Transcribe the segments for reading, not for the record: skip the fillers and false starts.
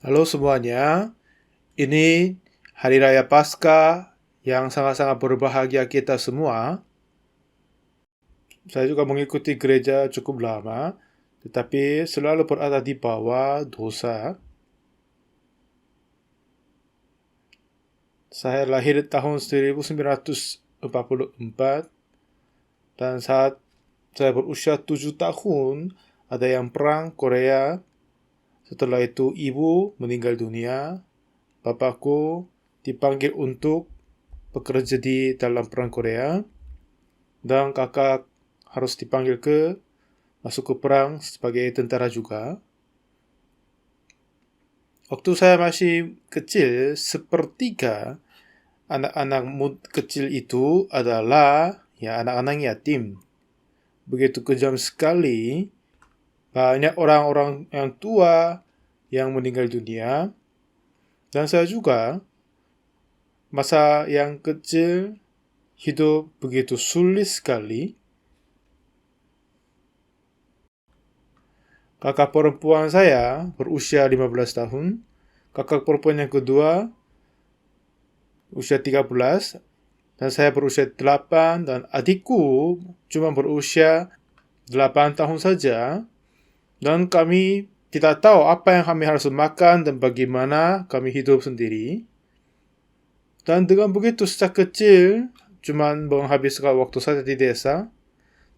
Halo semuanya, ini Hari Raya Paskah yang sangat-sangat berbahagia kita semua. Saya juga mengikuti gereja cukup lama, tetapi selalu berada di bawah dosa. Saya lahir tahun 1944 dan saat saya berusia 7 tahun, ada yang perang Korea. Setelah itu ibu meninggal dunia, bapakku dipanggil untuk bekerja di dalam perang Korea, dan kakak harus dipanggil masuk ke perang sebagai tentara juga. Waktu saya masih kecil, sepertiga anak-anak kecil itu adalah anak-anak yatim. Begitu kejam sekali, banyak orang-orang yang tua yang meninggal dunia. Dan saya juga, masa yang kecil hidup begitu sulit sekali. Kakak perempuan saya berusia 15 tahun. Kakak perempuan yang kedua usia 13. Dan saya berusia 8. Dan adikku cuma berusia 8 tahun saja. Dan kami tidak tahu apa yang kami harus makan dan bagaimana kami hidup sendiri. Dan dengan begitu sejak kecil, cuma menghabiskan waktu saja di desa.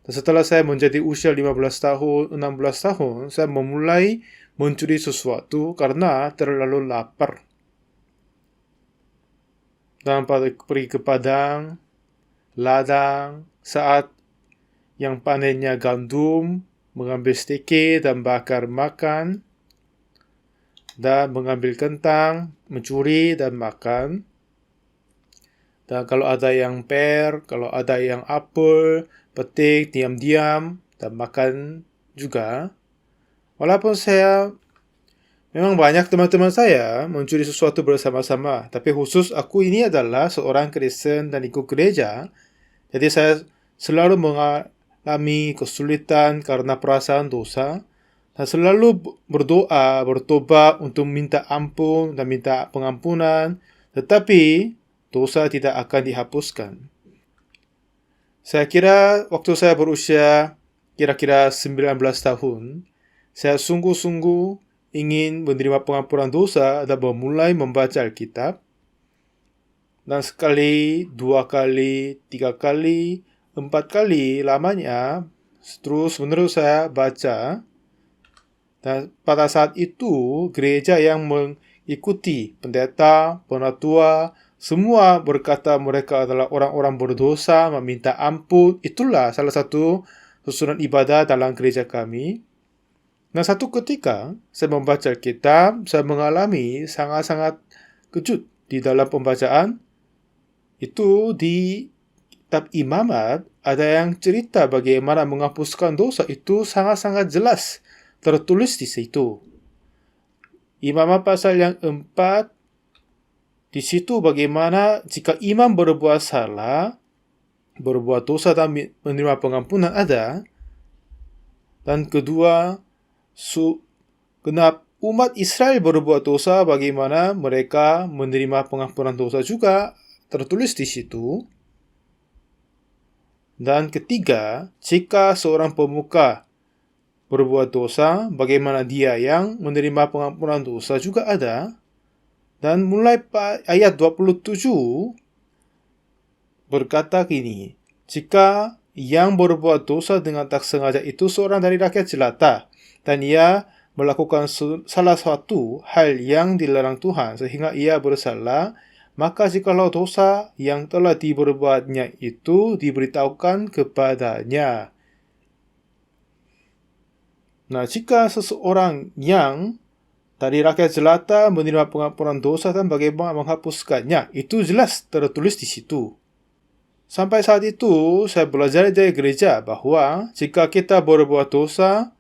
Dan setelah saya menjadi usia 15 tahun, 16 tahun, saya memulai mencuri sesuatu karena terlalu lapar. Dan pergi ke padang, ladang, saat yang panennya gandum, mengambil stike dan bakar makan, dan mengambil kentang, mencuri dan makan. Dan kalau ada yang per, kalau ada yang apel, petik, diam-diam, dan makan juga. Walaupun memang banyak teman-teman saya mencuri sesuatu bersama-sama, tapi khusus aku ini adalah seorang Kristen dan ikut gereja. Jadi saya selalu mengalami kesulitan karena perasaan dosa, dan selalu berdoa, bertobat untuk minta ampun dan minta pengampunan, tetapi dosa tidak akan dihapuskan. Saya kira waktu saya berusia kira-kira 19 tahun, saya sungguh-sungguh ingin menerima pengampunan dosa dan memulai membaca Alkitab. Dan sekali, 2 kali, 3 kali, 4 kali lamanya terus-menerus saya baca. Dan pada saat itu, gereja yang mengikuti pendeta, penatua, semua berkata mereka adalah orang-orang berdosa, meminta ampun. Itulah salah satu susunan ibadah dalam gereja kami. Nah, satu ketika saya membaca Alkitab, saya mengalami sangat-sangat kejut di dalam pembacaan. Itu di kitab Imamat ada yang cerita bagaimana menghapuskan dosa itu sangat-sangat jelas tertulis di situ. Imamat pasal yang 4, di situ bagaimana jika imam berbuat salah, berbuat dosa dan menerima pengampunan ada. Dan kedua, genap umat Israel berbuat dosa, bagaimana mereka menerima pengampunan dosa juga tertulis di situ. Dan ketiga, jika seorang pemuka berbuat dosa, bagaimana dia yang menerima pengampunan dosa juga ada. Dan mulai ayat 27 berkata gini, jika yang berbuat dosa dengan tak sengaja itu seorang dari rakyat jelata, dan ia melakukan salah satu hal yang dilarang Tuhan sehingga ia bersalah, maka jikalau dosa yang telah diperbuatnya itu diberitahukan kepadanya. Nah, jika seseorang yang dari rakyat jelata menerima pengampunan dosa dan bagaimana menghapuskannya, itu jelas tertulis di situ. Sampai saat itu, saya belajar dari gereja bahwa jika kita berbuat dosa,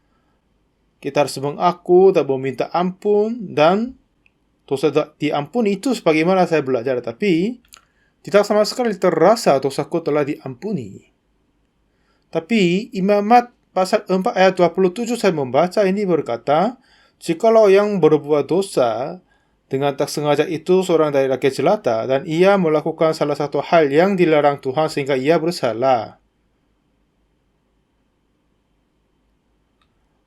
kita harus mengaku dan meminta ampun, dan dosa diampuni. Itu sebagaimana saya belajar, tapi tidak sama sekali terasa dosaku telah diampuni. Tapi Imamat pasal 4 ayat 27 saya membaca ini berkata, Jikalau yang berbuat dosa dengan tak sengaja itu seorang dari rakyat jelata dan ia melakukan salah satu hal yang dilarang Tuhan sehingga ia bersalah.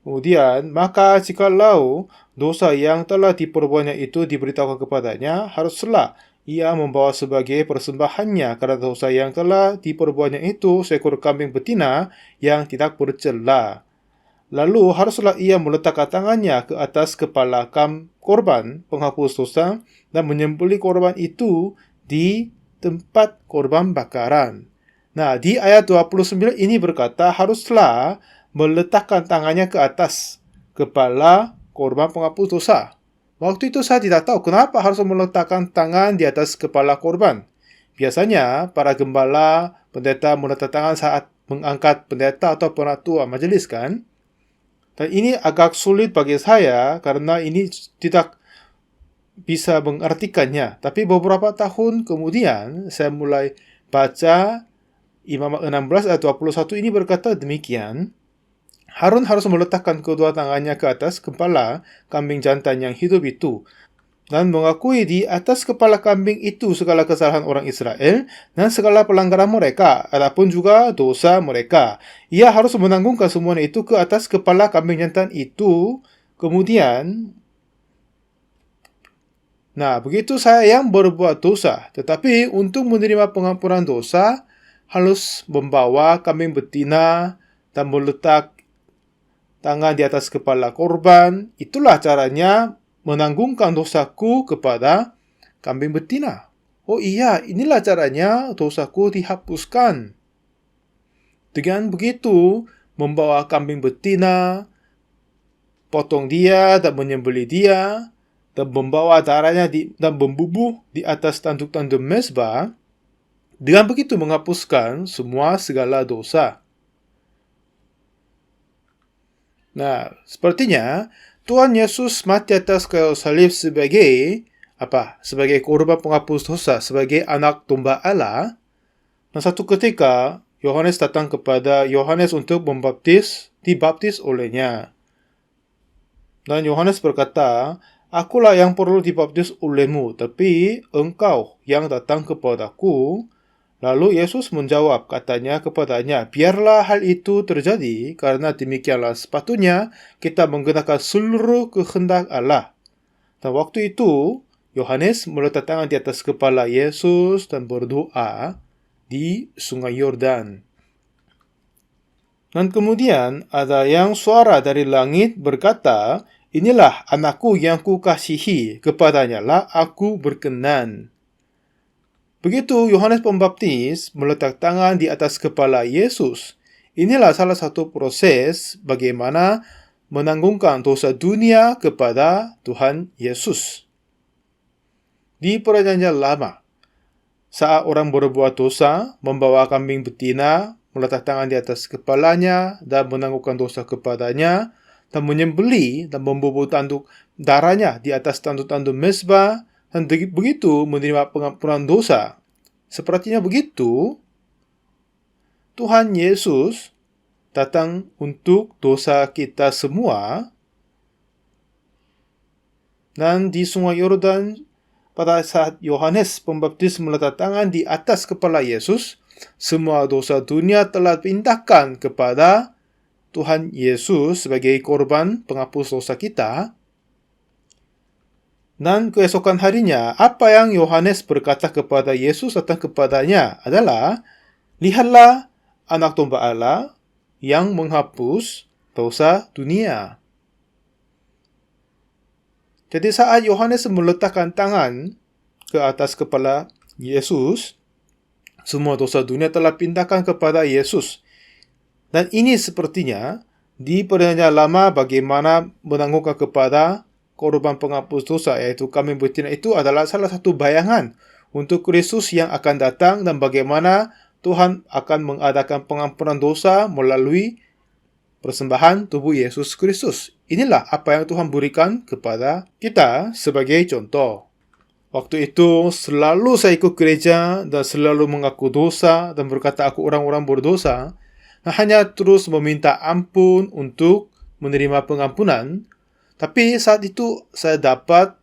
Kemudian, maka jikalau dosa yang telah diperbuatnya itu diberitahukan kepadanya, haruslah ia membawa sebagai persembahannya karena dosa yang telah diperbuatnya itu seekor kambing betina yang tidak bercela. Lalu haruslah ia meletakkan tangannya ke atas kepala korban penghapus dosa dan menyembelih korban itu di tempat korban bakaran. Nah, di ayat 29 ini berkata haruslah meletakkan tangannya ke atas kepala korban penghapus dosa. Waktu itu saya tidak tahu kenapa harus meletakkan tangan di atas kepala korban. Biasanya para gembala, pendeta meletakkan tangan saat mengangkat pendeta atau penatua majelis kan? Dan ini agak sulit bagi saya karena ini tidak bisa mengartikannya. Tapi beberapa tahun kemudian saya mulai baca Imamat 16 ayat 21 ini berkata demikian. Harun harus meletakkan kedua tangannya ke atas kepala kambing jantan yang hidup itu dan mengakui di atas kepala kambing itu segala kesalahan orang Israel dan segala pelanggaran mereka, adapun juga dosa mereka. Ia harus menanggungkan semuanya itu ke atas kepala kambing jantan itu. Kemudian, begitu saya yang berbuat dosa, tetapi untuk menerima pengampunan dosa, harus membawa kambing betina dan meletak tangan di atas kepala korban. Itulah caranya menanggungkan dosaku kepada kambing betina. Oh iya, inilah caranya dosaku dihapuskan. Dengan begitu, membawa kambing betina, potong dia dan menyembelih dia, dan membawa darahnya dan membubuh di atas tanduk-tanduk mezbah, dengan begitu menghapuskan semua segala dosa. Nah, sepertinya Tuhan Yesus mati atas kayu salib sebagai Sebagai korban penghapus dosa, sebagai anak domba Allah. Dan satu ketika Yohanes datang kepada Yohanes untuk dibaptis olehnya. Dan Yohanes berkata, "Akulah yang perlu dibaptis olehmu, tapi engkau yang datang kepadaku." Lalu Yesus menjawab, katanya kepadanya, "Biarlah hal itu terjadi, karena demikianlah sepatutnya kita menggunakan seluruh kehendak Allah." Dan waktu itu, Yohanes meletakkan tangan di atas kepala Yesus dan berdoa di Sungai Yordan. Dan kemudian ada yang suara dari langit berkata, "Inilah anakku yang kukasihi, kepadanya lah aku berkenan." Begitu Yohanes Pembaptis meletak tangan di atas kepala Yesus, inilah salah satu proses bagaimana menanggungkan dosa dunia kepada Tuhan Yesus. Di Perjanjian Lama, saat orang berbuat dosa, membawa kambing betina, meletak tangan di atas kepalanya dan menanggungkan dosa kepadanya, dan menyembelih dan membubuh tanduk darahnya di atas tanduk-tanduk mezbah, dan begitu menerima pengampunan dosa. Sepertinya begitu, Tuhan Yesus datang untuk dosa kita semua. Dan di Sungai Yordan, pada saat Yohanes Pembaptis meletak tangan di atas kepala Yesus, semua dosa dunia telah dipindahkan kepada Tuhan Yesus sebagai korban penghapus dosa kita. Dan keesokan harinya, apa yang Yohanes berkata kepada Yesus datang kepadanya adalah, "Lihatlah anak domba Allah yang menghapus dosa dunia." Jadi saat Yohanes meletakkan tangan ke atas kepala Yesus, semua dosa dunia telah pindahkan kepada Yesus. Dan ini sepertinya di Perjanjian Lama bagaimana menanggungkan kepada korban penghapus dosa, yaitu kambing betina itu adalah salah satu bayangan untuk Kristus yang akan datang dan bagaimana Tuhan akan mengadakan pengampunan dosa melalui persembahan tubuh Yesus Kristus. Inilah apa yang Tuhan berikan kepada kita sebagai contoh. Waktu itu selalu saya ikut gereja dan selalu mengaku dosa dan berkata aku orang-orang berdosa, dan hanya terus meminta ampun untuk menerima pengampunan. Tapi saat itu saya dapat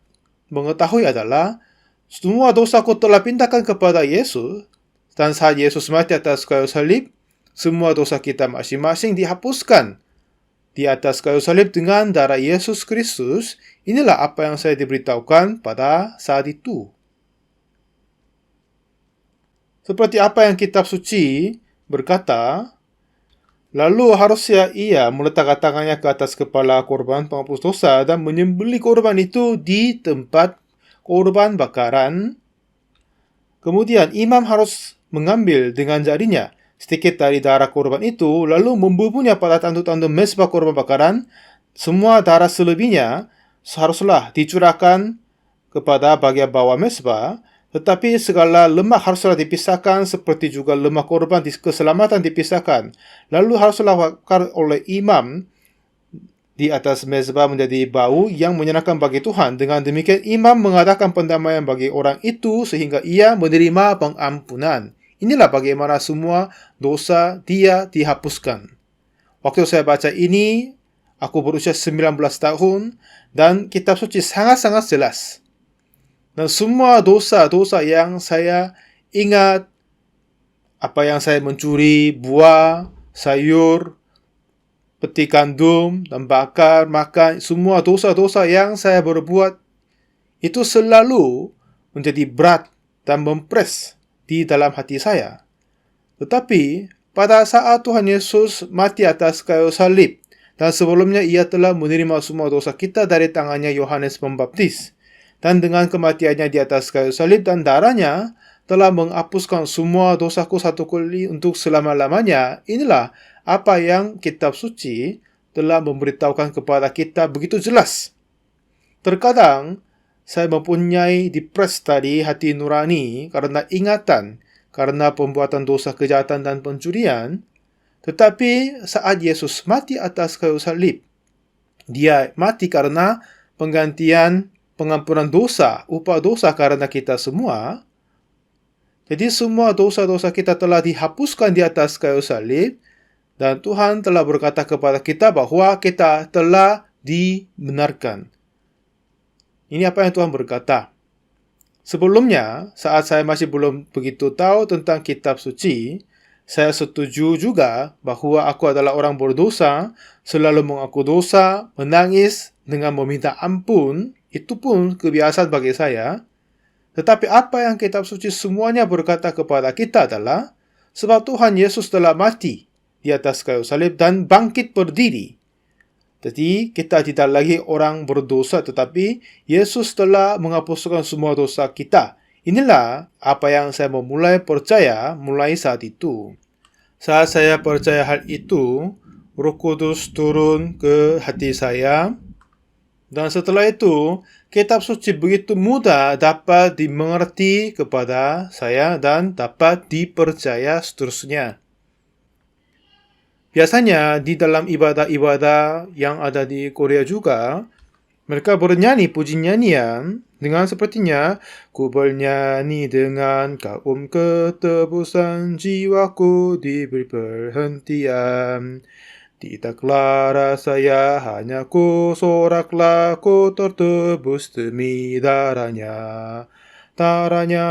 mengetahui adalah semua dosaku telah pindahkan kepada Yesus, dan saat Yesus mati atas kayu salib, semua dosa kita masing-masing dihapuskan di atas kayu salib dengan darah Yesus Kristus. Inilah apa yang saya diberitahukan pada saat itu. Seperti apa yang kitab suci berkata, lalu harusnya ia meletakkan tangannya ke atas kepala korban penghapus dosa dan menyembelih korban itu di tempat korban bakaran. Kemudian imam harus mengambil dengan jarinya sedikit dari darah korban itu, lalu membubuhnya pada tanduk-tanduk mezbah korban bakaran. Semua darah selebihnya haruslah dicurahkan kepada bagian bawah mezbah, tetapi segala lemak haruslah dipisahkan, seperti juga lemak korban keselamatan dipisahkan. Lalu haruslah bakar oleh imam di atas mezbah menjadi bau yang menyenangkan bagi Tuhan. Dengan demikian imam mengadakan pendamaian bagi orang itu sehingga ia menerima pengampunan. Inilah bagaimana semua dosa dia dihapuskan. Waktu saya baca ini, aku berusia 19 tahun dan kitab suci sangat-sangat jelas. Dan semua dosa-dosa yang saya ingat, apa yang saya mencuri, buah, sayur, peti gandum, dan bakar, makan, semua dosa-dosa yang saya berbuat, itu selalu menjadi berat dan mempres di dalam hati saya. Tetapi pada saat Tuhan Yesus mati atas kayu salib, dan sebelumnya ia telah menerima semua dosa kita dari tangannya Yohanes Pembaptis, dan dengan kematiannya di atas kayu salib dan darahnya telah menghapuskan semua dosaku satu kali untuk selama-lamanya. Inilah apa yang kitab suci telah memberitahukan kepada kita begitu jelas. Terkadang saya mempunyai depres tadi hati nurani karena ingatan, karena pembuatan dosa kejahatan dan pencurian. Tetapi saat Yesus mati atas kayu salib, dia mati karena penggantian pengampunan dosa, upah dosa karena kita semua. Jadi semua dosa-dosa kita telah dihapuskan di atas kayu salib, dan Tuhan telah berkata kepada kita bahwa kita telah dibenarkan. Ini apa yang Tuhan berkata. Sebelumnya, saat saya masih belum begitu tahu tentang kitab suci, saya setuju juga bahwa aku adalah orang berdosa, selalu mengaku dosa, menangis dengan meminta ampun. Itu pun kebiasaan bagi saya. Tetapi apa yang kitab suci semuanya berkata kepada kita adalah, sebab Tuhan Yesus telah mati di atas kayu salib dan bangkit berdiri. Jadi kita tidak lagi orang berdosa, tetapi Yesus telah menghapuskan semua dosa kita. Inilah apa yang saya memulai percaya mulai saat itu. Saat saya percaya hal itu, Roh Kudus turun ke hati saya. Dan setelah itu, kitab suci begitu mudah dapat dimengerti kepada saya dan dapat dipercaya seterusnya. Biasanya di dalam ibadah-ibadah yang ada di Korea juga, mereka bernyanyi puji nyanyian dengan sepertinya, ku bernyanyi dengan kaum ketebusan, jiwaku diberi perhentian. Tidaklah saya hanya ku soraklah, ku tertebus demi darahnya. Darahnya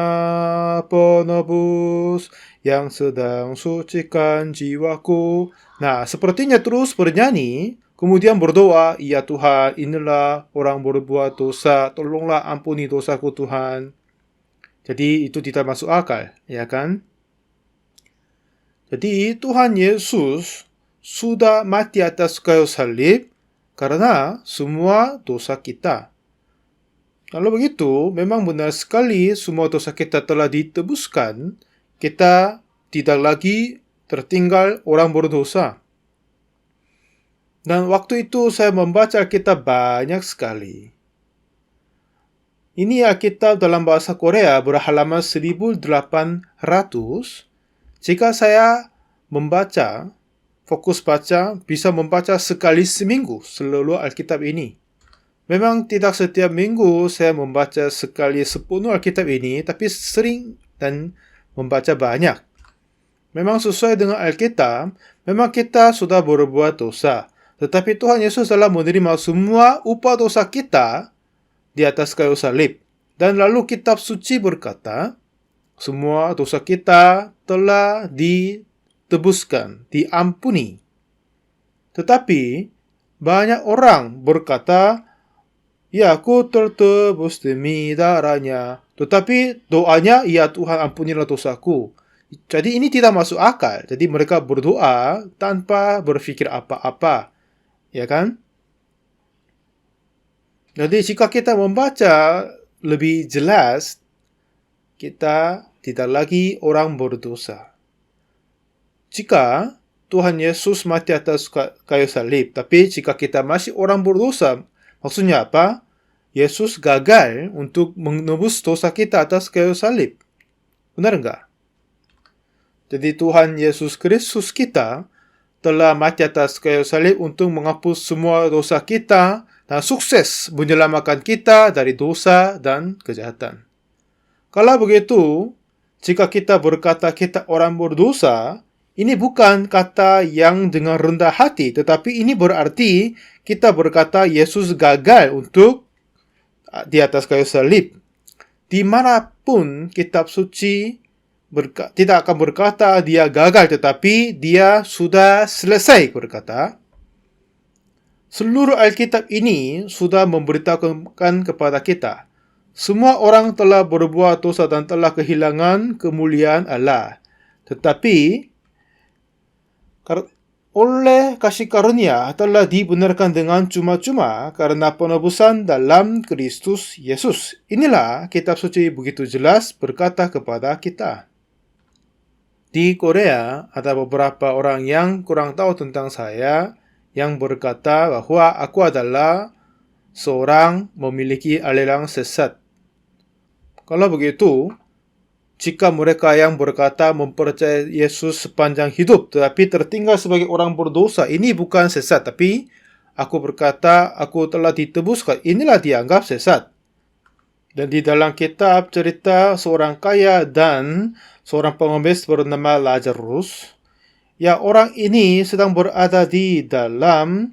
penebus yang sedang sucikan jiwaku. Nah, sepertinya terus bernyanyi, kemudian berdoa, ya Tuhan, inilah orang berbuat dosa, tolonglah ampuni dosaku Tuhan. Jadi itu tidak masuk akal, ya kan? Jadi Tuhan Yesus sudah mati atas kayu salib karena semua dosa kita. Kalau begitu, memang benar sekali semua dosa kita telah ditebuskan. Kita tidak lagi tertinggal orang berdosa. Dan waktu itu saya membaca Alkitab banyak sekali. Ini Alkitab dalam bahasa Korea berhalaman 1800. Jika saya membaca, fokus baca, bisa membaca sekali seminggu seluruh Alkitab ini. Memang tidak setiap minggu saya membaca sekali sepenuh Alkitab ini, tapi sering dan membaca banyak. Memang sesuai dengan Alkitab, memang kita sudah berbuat dosa. Tetapi Tuhan Yesus telah menerima semua upah dosa kita di atas kayu salib. Dan lalu kitab suci berkata, semua dosa kita telah ditebuskan, diampuni. Tetapi banyak orang berkata, ya, aku tertebus demi darahnya. Tetapi doanya, ya Tuhan ampunilah dosaku. Jadi ini tidak masuk akal. Jadi mereka berdoa tanpa berfikir apa-apa. Ya kan? Jadi jika kita membaca lebih jelas, kita tidak lagi orang berdosa. Jika Tuhan Yesus mati atas kayu salib, tapi jika kita masih orang berdosa, maksudnya apa? Yesus gagal untuk menebus dosa kita atas kayu salib. Benar enggak? Jadi Tuhan Yesus Kristus kita telah mati atas kayu salib untuk menghapus semua dosa kita dan sukses menyelamatkan kita dari dosa dan kejahatan. Kalau begitu, jika kita berkata kita orang berdosa, ini bukan kata yang dengan rendah hati, tetapi ini berarti kita berkata Yesus gagal untuk di atas kayu salib. Dimanapun kitab suci tidak akan berkata dia gagal, tetapi dia sudah selesai berkata. Seluruh Alkitab ini sudah memberitahukan kepada kita, semua orang telah berbuat dosa dan telah kehilangan kemuliaan Allah. Tetapi oleh kasih karunia telah dibenarkan dengan cuma-cuma karena penebusan dalam Kristus Yesus. Inilah kitab suci begitu jelas berkata kepada kita. Di Korea ada beberapa orang yang kurang tahu tentang saya yang berkata bahwa aku adalah seorang memiliki aliran sesat. Kalau begitu, jika mereka yang berkata mempercayai Yesus sepanjang hidup tetapi tertinggal sebagai orang berdosa, ini bukan sesat, tapi aku berkata aku telah ditebuskan, inilah dianggap sesat. Dan di dalam kitab cerita seorang kaya dan seorang pengemis bernama Lazarus, ya orang ini sedang berada di dalam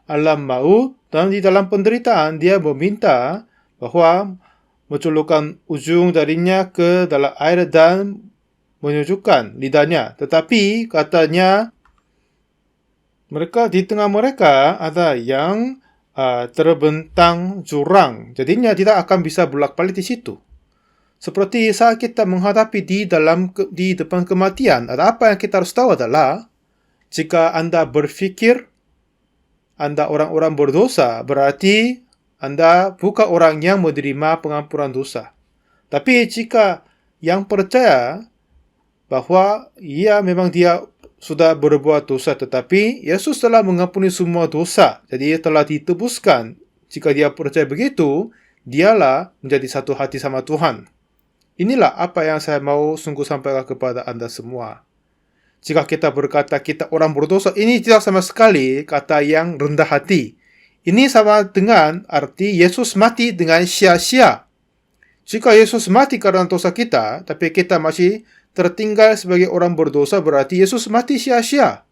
alam maut dan di dalam penderitaan. Dia meminta bahwa mencelupkan ujung darinya ke dalam air dan menyejukkan lidahnya. Tetapi katanya di tengah mereka ada yang terbentang jurang. Jadinya tidak akan bisa bolak-balik di situ. Seperti saat kita menghadapi di depan kematian, ada apa yang kita harus tahu adalah, jika Anda berfikir Anda orang-orang berdosa, berarti Anda bukan orang yang menerima pengampunan dosa. Tapi jika yang percaya bahwa memang dia sudah berbuat dosa, tetapi Yesus telah mengampuni semua dosa, jadi telah ditebuskan. Jika dia percaya begitu, dialah menjadi satu hati sama Tuhan. Inilah apa yang saya mau sungguh sampaikan kepada Anda semua. Jika kita berkata kita orang berdosa, ini tidak sama sekali kata yang rendah hati. Ini sama dengan arti Yesus mati dengan sia-sia. Jika Yesus mati karena dosa kita, tapi kita masih tertinggal sebagai orang berdosa, berarti Yesus mati sia-sia.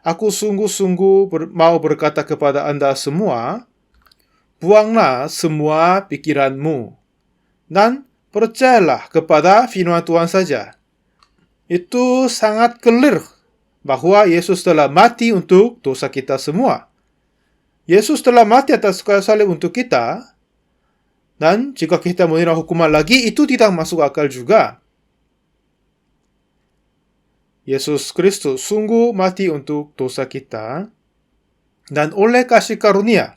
Aku sungguh-sungguh mau berkata kepada Anda semua, buanglah semua pikiranmu dan percayalah kepada firman Tuhan saja. Itu sangat clear bahwa Yesus telah mati untuk dosa kita semua. Yesus telah mati atas kayu salib untuk kita, dan jika kita menerima hukuman lagi, itu tidak masuk akal juga. Yesus Kristus sungguh mati untuk dosa kita, dan oleh kasih karunia,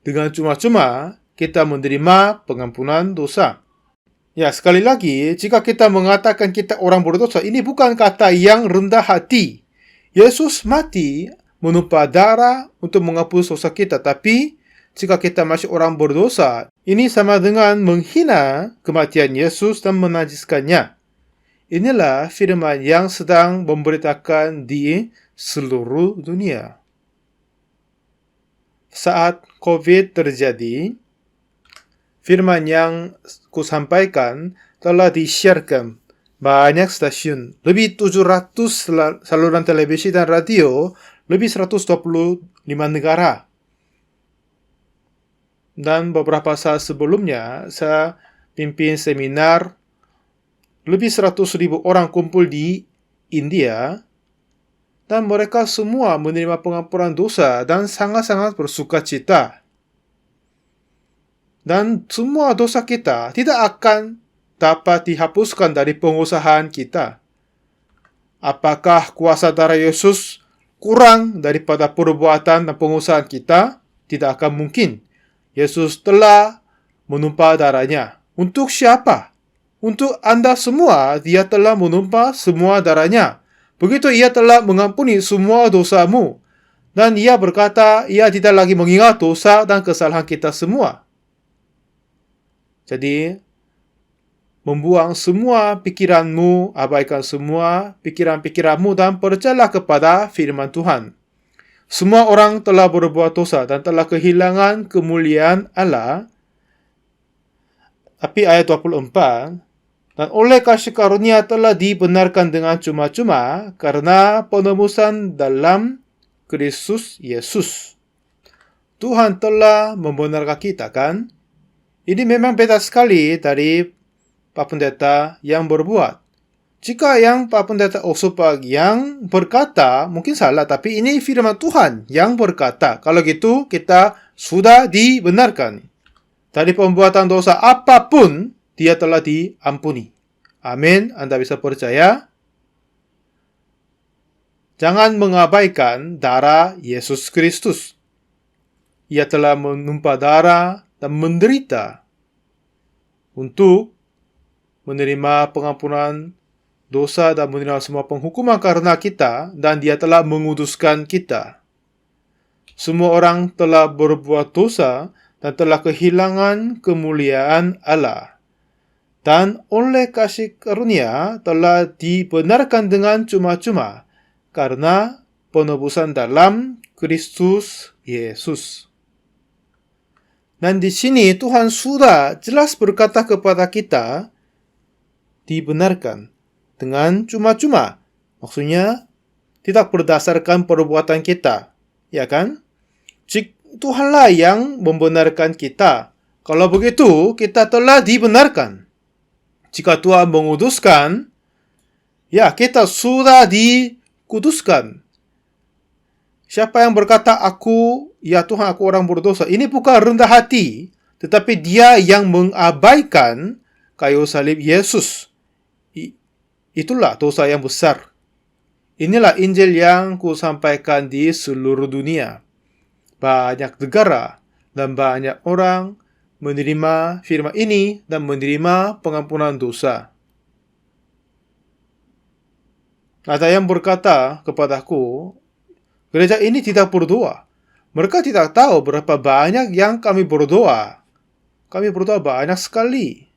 dengan cuma-cuma kita menerima pengampunan dosa. Ya, sekali lagi, jika kita mengatakan kita orang berdosa, ini bukan kata yang rendah hati. Yesus mati menumpah darah untuk menghapus dosa kita, tapi jika kita masih orang berdosa, ini sama dengan menghina kematian Yesus dan menajiskannya. Inilah firman yang sedang memberitakan di seluruh dunia. Saat COVID terjadi, firman yang kusampaikan telah di-sharekan banyak stasiun, lebih 700 saluran televisi dan radio, lebih 120 5 negara. Dan beberapa saat sebelumnya, saya pimpin seminar, lebih 100,000 orang kumpul di India, dan mereka semua menerima pengampunan dosa dan sangat-sangat bersuka cita. Dan semua dosa kita tidak akan dapat dihapuskan dari pengusahaan kita. Apakah kuasa darah Yesus kurang daripada perbuatan dan pengusahaan kita? Tidak akan mungkin. Yesus telah menumpah darahnya. Untuk siapa? Untuk Anda semua, Dia telah menumpah semua darahnya. Begitu Ia telah mengampuni semua dosamu. Dan Ia berkata, Ia tidak lagi mengingat dosa dan kesalahan kita semua. Jadi, membuang semua pikiranmu, abaikan semua pikiran-pikiranmu dan percayalah kepada firman Tuhan. Semua orang telah berbuat dosa dan telah kehilangan kemuliaan Allah. Tapi ayat 24, dan oleh kasih karunia telah dibenarkan dengan cuma-cuma karena penebusan dalam Kristus Yesus. Tuhan telah membenarkan kita, kan? Ini memang beda sekali dari Pak Pendeta yang berbuat. Jika yang Pak Pendeta Osopag yang berkata, mungkin salah, tapi ini firman Tuhan yang berkata. Kalau gitu, kita sudah dibenarkan. Dari pembuatan dosa apapun, dia telah diampuni. Amin. Anda bisa percaya. Jangan mengabaikan darah Yesus Kristus. Ia telah menumpah darah dan menderita untuk menerima pengampunan dosa dan menerima semua penghukuman karena kita, dan Dia telah menguduskan kita. Semua orang telah berbuat dosa dan telah kehilangan kemuliaan Allah. Dan oleh kasih karunia telah dibenarkan dengan cuma-cuma karena penebusan dalam Kristus Yesus. Dan di sini Tuhan sudah jelas berkata kepada kita, dibenarkan dengan cuma-cuma. Maksudnya, tidak berdasarkan perbuatan kita. Ya kan? Tuhanlah yang membenarkan kita. Kalau begitu, kita telah dibenarkan. Jika Tuhan menguduskan, ya kita sudah dikuduskan. Siapa yang berkata, ya Tuhan, aku orang berdosa. Ini bukan rendah hati, tetapi dia yang mengabaikan kayu salib Yesus. Itulah dosa yang besar. Inilah Injil yang ku sampaikan di seluruh dunia. Banyak negara dan banyak orang menerima firman ini dan menerima pengampunan dosa. Ada yang berkata kepadaku, gereja ini tidak berdoa. Mereka tidak tahu berapa banyak yang kami berdoa. Kami berdoa banyak sekali.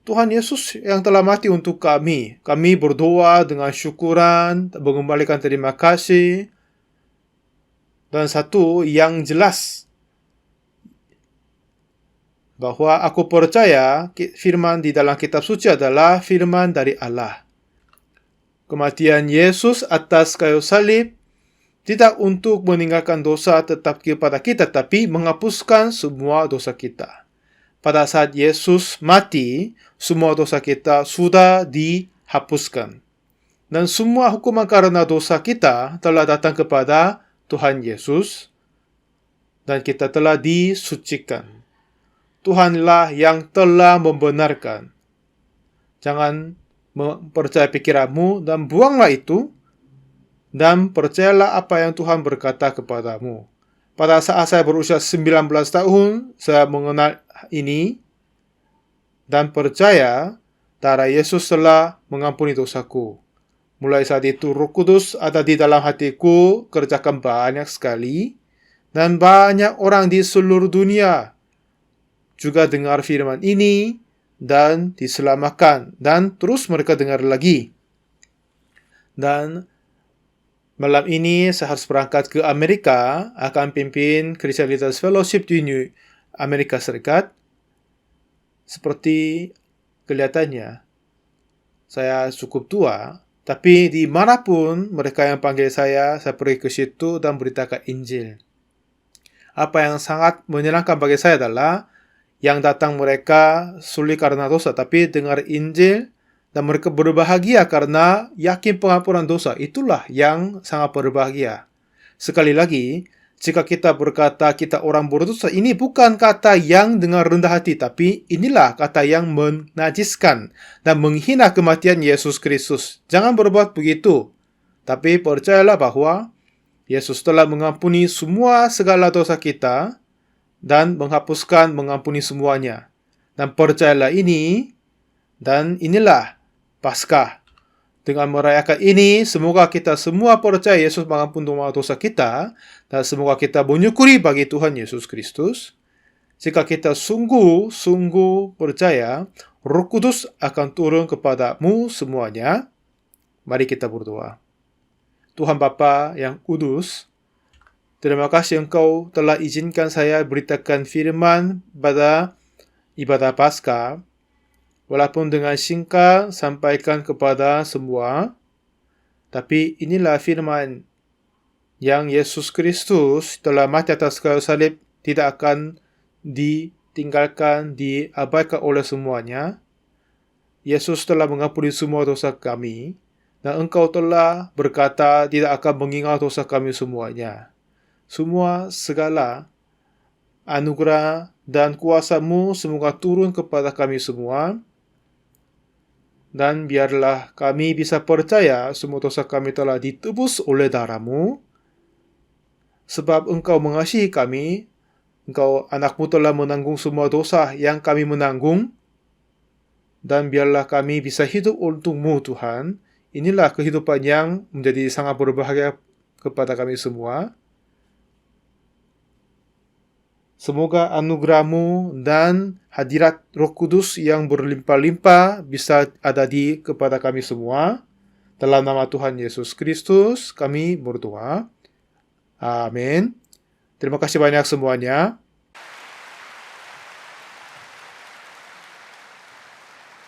Tuhan Yesus yang telah mati untuk kami. Kami berdoa dengan syukuran, mengembalikan terima kasih. Dan satu yang jelas, bahwa aku percaya firman di dalam kitab suci adalah firman dari Allah. Kematian Yesus atas kayu salib tidak untuk meninggalkan dosa tetap kepada kita, tapi menghapuskan semua dosa kita. Pada saat Yesus mati, semua dosa kita sudah dihapuskan. Dan semua hukuman karena dosa kita telah datang kepada Tuhan Yesus. Dan kita telah disucikan. Tuhanlah yang telah membenarkan. Jangan percaya pikiranmu dan buanglah itu. Dan percayalah apa yang Tuhan berkata kepadamu. Pada saat saya berusia 19 tahun, saya mengenal ini dan percaya darah Yesus telah mengampuni dosaku. Mulai saat itu Roh Kudus ada di dalam hatiku, kerjakan banyak sekali, dan banyak orang di seluruh dunia juga dengar firman ini dan diselamatkan, dan terus mereka dengar lagi. Dan malam ini saya harus berangkat ke Amerika, akan pimpin Christian Leaders Fellowship di Amerika Serikat. Seperti kelihatannya, saya cukup tua, Tapi dimanapun mereka yang panggil saya pergi ke situ dan beritakan Injil. Apa yang sangat menyenangkan bagi saya adalah yang datang mereka sulit karena dosa, tapi dengar Injil dan mereka berbahagia karena yakin pengampunan dosa. Itulah yang sangat berbahagia. Sekali lagi, jika kita berkata kita orang berdosa, ini bukan kata yang dengan rendah hati, tapi inilah kata yang menajiskan dan menghina kematian Yesus Kristus. Jangan berbuat begitu, tapi percayalah bahwa Yesus telah mengampuni semua segala dosa kita dan mengampuni semuanya. Dan percayalah ini, dan inilah Paskah. Dengan merayakan ini, semoga kita semua percaya Yesus mengampuni dosa kita, dan semoga kita menyukuri bagi Tuhan Yesus Kristus. Jika kita sungguh-sungguh percaya, Roh Kudus akan turun kepadamu semuanya. Mari kita berdoa. Tuhan Bapa yang kudus, terima kasih Engkau telah izinkan saya beritakan firman pada ibadah Paskah. Walaupun dengan singkat sampaikan kepada semua, tapi inilah firman yang Yesus Kristus telah mati atas kayu salib tidak akan ditinggalkan, diabaikan oleh semuanya. Yesus telah mengampuni semua dosa kami, dan Engkau telah berkata tidak akan mengingat dosa kami semuanya. Semua segala anugerah dan kuasa-Mu semoga turun kepada kami semua. Dan biarlah kami bisa percaya semua dosa kami telah ditebus oleh darah-Mu. Sebab Engkau mengasihi kami, Engkau anak-Mu telah menanggung semua dosa yang kami menanggung. Dan biarlah kami bisa hidup untuk-Mu Tuhan. Inilah kehidupan yang menjadi sangat berbahagia kepada kami semua. Semoga anugerah-Mu dan hadirat Roh Kudus yang berlimpah-limpah bisa ada kepada kami semua. Dalam nama Tuhan Yesus Kristus kami berdoa. Amin. Terima kasih banyak semuanya.